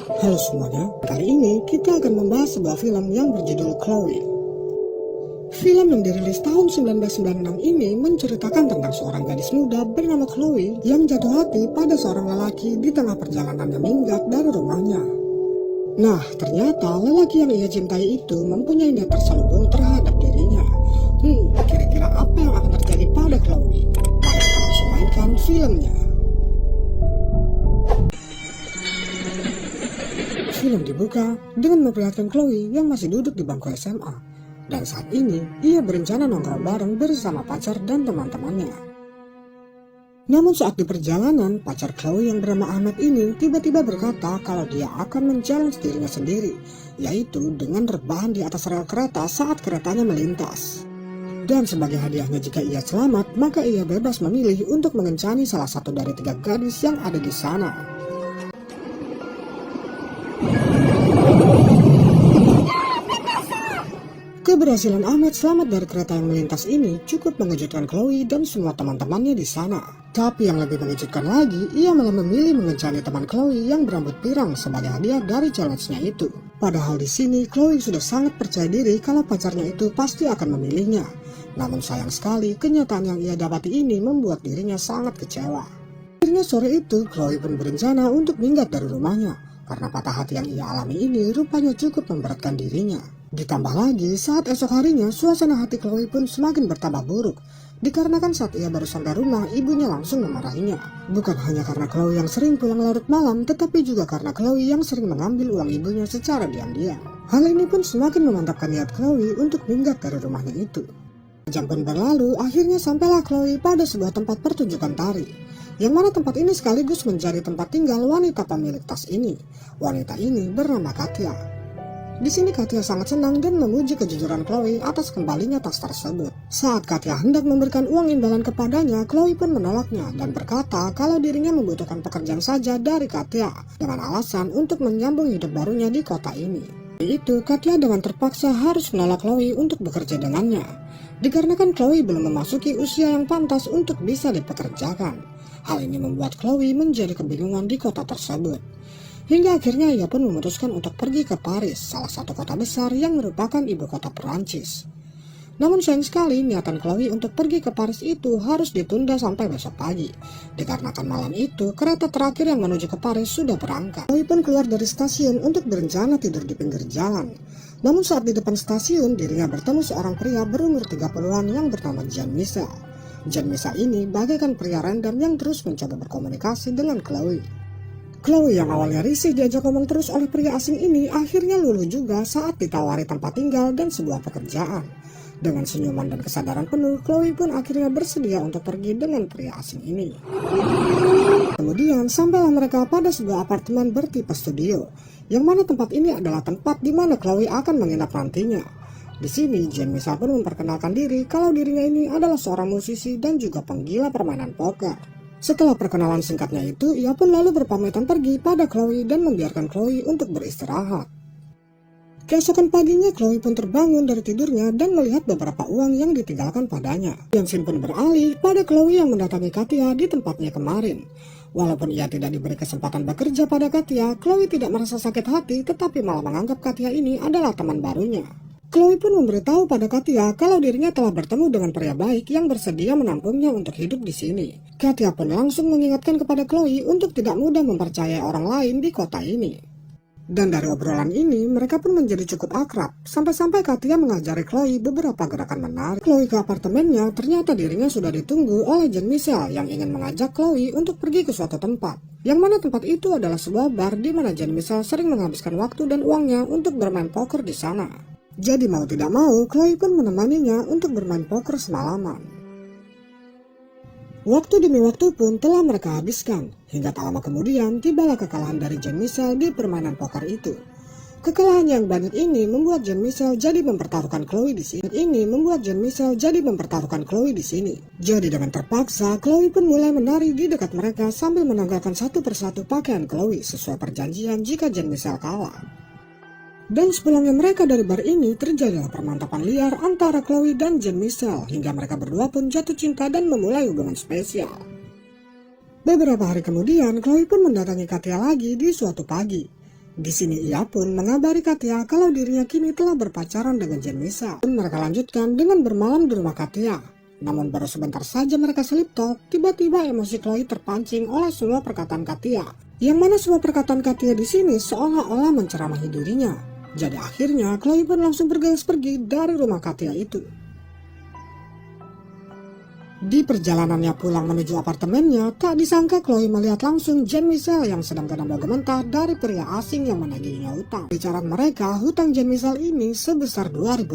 Halo semuanya, kali ini kita akan membahas sebuah film yang berjudul Chloe. Film yang dirilis tahun 1996 ini menceritakan tentang seorang gadis muda bernama Chloe yang jatuh hati pada seorang lelaki di tengah perjalanannya minggat dari rumahnya. Nah, ternyata lelaki yang ia cintai itu mempunyai niat terselubung terhadap dirinya. Kira-kira apa yang akan terjadi pada Chloe? Mari kita langsung mainkan filmnya. Film dibuka dengan memperlihatkan Chloe yang masih duduk di bangku SMA. Dan saat ini, ia berencana nongkrong bareng bersama pacar dan teman-temannya. Namun saat di perjalanan, pacar Chloe yang bernama Ahmed ini tiba-tiba berkata kalau dia akan menchallenge dirinya sendiri, yaitu dengan rebahan di atas rel kereta saat keretanya melintas. Dan sebagai hadiahnya jika ia selamat, maka ia bebas memilih untuk mengencani salah satu dari 3 gadis yang ada di sana. Keberhasilan Ahmed selamat dari kereta yang melintas ini cukup mengejutkan Chloe dan semua teman-temannya di sana. Tapi yang lebih mengejutkan lagi, ia malah memilih mengencani teman Chloe yang berambut pirang sebagai hadiah dari challenge-nya itu. Padahal di sini Chloe sudah sangat percaya diri kalau pacarnya itu pasti akan memilihnya. Namun sayang sekali, kenyataan yang ia dapati ini membuat dirinya sangat kecewa. Akhirnya sore itu, Chloe pun berencana untuk minggat dari rumahnya. Karena patah hati yang ia alami ini rupanya cukup memberatkan dirinya. Ditambah lagi, saat esok harinya, suasana hati Chloe pun semakin bertambah buruk. Dikarenakan saat ia baru sampai rumah, ibunya langsung memarahinya. Bukan hanya karena Chloe yang sering pulang larut malam, tetapi juga karena Chloe yang sering mengambil uang ibunya secara diam-diam. Hal ini pun semakin memantapkan niat Chloe untuk minggat dari rumahnya itu. Jam pun berlalu, akhirnya sampailah Chloe pada sebuah tempat pertunjukan tari. Yang mana tempat ini sekaligus menjadi tempat tinggal wanita pemilik tas ini. Wanita ini bernama Katya. Di sini Katya sangat senang dan memuji kejujuran Chloe atas kembalinya tas tersebut. Saat Katya hendak memberikan uang imbalan kepadanya, Chloe pun menolaknya dan berkata kalau dirinya membutuhkan pekerjaan saja dari Katya dengan alasan untuk menyambung hidup barunya di kota ini. Itu Katya dengan terpaksa harus menolak Chloe untuk bekerja dengannya, dikarenakan Chloe belum memasuki usia yang pantas untuk bisa dipekerjakan. Hal ini membuat Chloe menjadi kebingungan di kota tersebut. Hingga akhirnya ia pun memutuskan untuk pergi ke Paris, salah satu kota besar yang merupakan ibu kota Perancis. Namun sayang sekali niatan Chloe untuk pergi ke Paris itu harus ditunda sampai besok pagi. Dikarenakan malam itu kereta terakhir yang menuju ke Paris sudah berangkat. Chloe pun keluar dari stasiun untuk berencana tidur di pinggir jalan. Namun saat di depan stasiun dirinya bertemu seorang pria berumur 30-an yang bernama Jean-Michel. Jean-Michel ini bagaikan pria random yang terus mencoba berkomunikasi dengan Chloe. Chloe yang awalnya risih diajak ngomong terus oleh pria asing ini akhirnya luluh juga saat ditawari tempat tinggal dan sebuah pekerjaan. Dengan senyuman dan kesadaran penuh, Chloe pun akhirnya bersedia untuk pergi dengan pria asing ini. Kemudian sampailah mereka pada sebuah apartemen bertipe studio, yang mana tempat ini adalah tempat di mana Chloe akan menginap nantinya. Di sini Jean-Michel pun memperkenalkan diri kalau dirinya ini adalah seorang musisi dan juga penggila permainan poker. Setelah perkenalan singkatnya itu, ia pun lalu berpamitan pergi pada Chloe dan membiarkan Chloe untuk beristirahat. Keesokan paginya Chloe pun terbangun dari tidurnya dan melihat beberapa uang yang ditinggalkan padanya. Jean pun beralih pada Chloe yang mendatangi Katya di tempatnya kemarin. Walaupun ia tidak diberi kesempatan bekerja pada Katya, Chloe tidak merasa sakit hati tetapi malah menganggap Katya ini adalah teman barunya. Chloe pun memberitahu pada Katya kalau dirinya telah bertemu dengan pria baik yang bersedia menampungnya untuk hidup di sini. Katya pun langsung mengingatkan kepada Chloe untuk tidak mudah mempercayai orang lain di kota ini. Dan dari obrolan ini, mereka pun menjadi cukup akrab, sampai-sampai Katya mengajari Chloe beberapa gerakan menarik. Chloe ke apartemennya, ternyata dirinya sudah ditunggu oleh Jean-Michel yang ingin mengajak Chloe untuk pergi ke suatu tempat. Yang mana tempat itu adalah sebuah bar di mana Jean-Michel sering menghabiskan waktu dan uangnya untuk bermain poker di sana. Jadi mau tidak mau, Chloe pun menemaninya untuk bermain poker semalaman. Waktu demi waktu pun telah mereka habiskan, hingga tak lama kemudian tibalah kekalahan dari Jean-Michel di permainan poker itu. Kekalahan yang banyak ini membuat Jean-Michel jadi mempertaruhkan Chloe di sini. Jadi dengan terpaksa, Chloe pun mulai menari di dekat mereka sambil menanggalkan satu persatu pakaian Chloe sesuai perjanjian jika Jean-Michel kalah. Dan sepulangnya mereka dari bar ini terjadilah permantapan liar antara Chloe dan Jean-Michel hingga mereka berdua pun jatuh cinta dan memulai hubungan spesial. Beberapa hari kemudian Chloe pun mendatangi Katya lagi di suatu pagi. Di sini ia pun mengabari Katia kalau dirinya kini telah berpacaran dengan Jean Michel. Dan mereka lanjutkan dengan bermalam di rumah Katia. Namun baru sebentar saja mereka selip talk, tiba-tiba emosi Chloe terpancing oleh semua perkataan Katia. Yang mana semua perkataan Katia di sini seolah-olah menceramahi dirinya. Jadi akhirnya Chloe pun langsung bergegas pergi dari rumah Katia itu. Di perjalanannya pulang menuju apartemennya, tak disangka Chloe melihat langsung Jean Michel yang sedang gedam gementah dari pria asing yang menagihnya utang. Bicaraan mereka, hutang Jean Michel ini sebesar $2.000.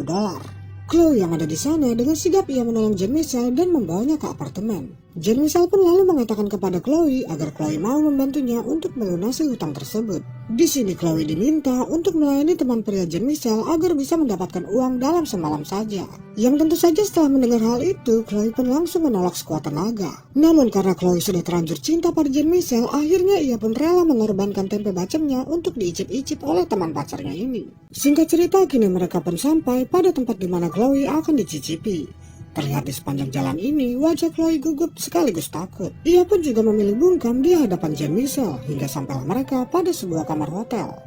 Chloe yang ada di sana dengan sigap ia menolong Jean Michel dan membawanya ke apartemen. Jean Michel pun lalu mengatakan kepada Chloe agar Chloe mau membantunya untuk melunasi hutang tersebut. Di sini Chloe diminta untuk melayani teman pria Jean Michel agar bisa mendapatkan uang dalam semalam saja. Yang tentu saja setelah mendengar hal itu, Chloe pun langsung menolak sekuat tenaga. Namun karena Chloe sudah terlanjur cinta pada Jean Michel, akhirnya ia pun rela mengorbankan tempe bacemnya untuk diicip-icip oleh teman pacarnya ini. Singkat cerita, kini mereka pun sampai pada tempat di mana Chloe akan dicicipi. Terlihat di sepanjang jalan ini, wajah Chloe gugup sekaligus takut. Ia pun juga memilih bungkam di hadapan Jean Michel hingga sampailah mereka pada sebuah kamar hotel.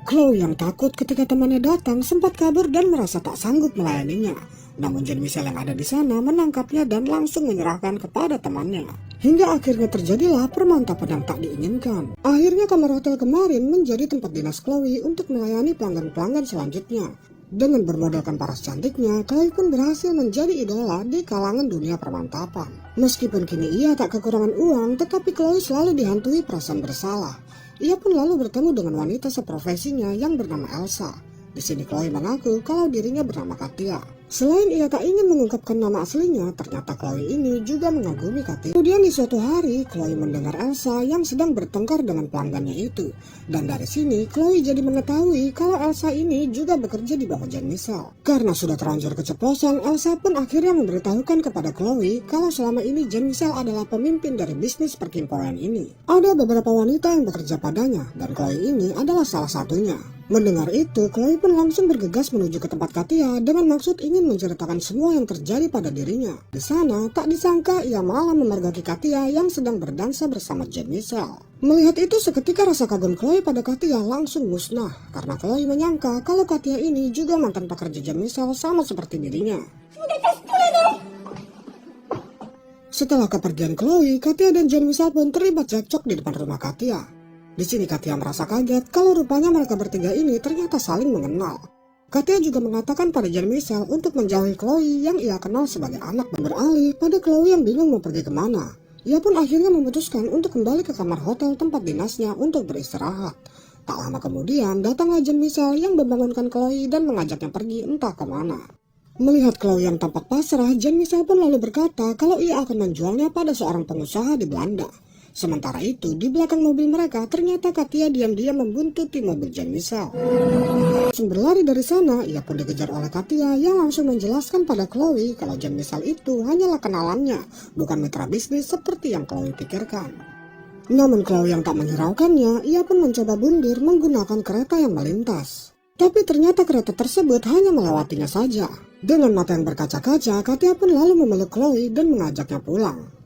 Chloe yang takut ketika temannya datang sempat kabur dan merasa tak sanggup melayaninya. Namun Jean Michel yang ada di sana menangkapnya dan langsung menyerahkan kepada temannya. Hingga akhirnya terjadilah permantapan yang tak diinginkan. Akhirnya kamar hotel kemarin menjadi tempat dinas Chloe untuk melayani pelanggan-pelanggan selanjutnya. Dengan bermodalkan paras cantiknya, Chloe pun berhasil menjadi idola di kalangan dunia permantapan. Meskipun kini ia tak kekurangan uang, tetapi Chloe selalu dihantui perasaan bersalah. Ia pun lalu bertemu dengan wanita seprofesinya yang bernama Elsa. Di sini Chloe mengaku kalau dirinya bernama Katia. Selain ia tak ingin mengungkapkan nama aslinya, ternyata Chloe ini juga mengagumi Katia. Kemudian di suatu hari, Chloe mendengar Elsa yang sedang bertengkar dengan pelanggannya itu. Dan dari sini, Chloe jadi mengetahui kalau Elsa ini juga bekerja di bawah Jean Michel. Karena sudah terlanjur keceplosan, Elsa pun akhirnya memberitahukan kepada Chloe kalau selama ini Jean Michel adalah pemimpin dari bisnis perkimpunan ini. Ada beberapa wanita yang bekerja padanya, dan Chloe ini adalah salah satunya. Mendengar itu, Chloe pun langsung bergegas menuju ke tempat Katia dengan maksud ingin menceritakan semua yang terjadi pada dirinya. Di sana, tak disangka ia malah memergoki Katia yang sedang berdansa bersama Jean Michel. Melihat itu, seketika rasa kagum Chloe pada Katia langsung musnah karena Chloe menyangka kalau Katia ini juga mantan pekerja Jean Michel sama seperti dirinya. Setelah kepergian Chloe, Katia dan Jean Michel pun terlibat cekcok di depan rumah Katia. Di sini Katia merasa kaget kalau rupanya mereka bertiga ini ternyata saling mengenal. Katia juga mengatakan pada Jean Michel untuk menjauhi Chloe yang ia kenal sebagai anak, dan beralih pada Chloe yang bingung mau pergi kemana. Ia pun akhirnya memutuskan untuk kembali ke kamar hotel tempat dinasnya untuk beristirahat. Tak lama kemudian datanglah Jean Michel yang membangunkan Chloe dan mengajaknya pergi entah kemana. Melihat Chloe yang tampak pasrah, Jean Michel pun lalu berkata kalau ia akan menjualnya pada seorang pengusaha di Belanda. Sementara itu, di belakang mobil mereka, ternyata Katia diam-diam membuntuti mobil Jean Michel. Langsung berlari dari sana, ia pun dikejar oleh Katia yang langsung menjelaskan pada Chloe kalau Jean Michel itu hanyalah kenalannya, bukan mitra bisnis seperti yang Chloe pikirkan. Namun Chloe yang tak menghiraukannya, ia pun mencoba mundur menggunakan kereta yang melintas. Tapi ternyata kereta tersebut hanya melewatinya saja. Dengan mata yang berkaca-kaca, Katia pun lalu memeluk Chloe dan mengajaknya pulang.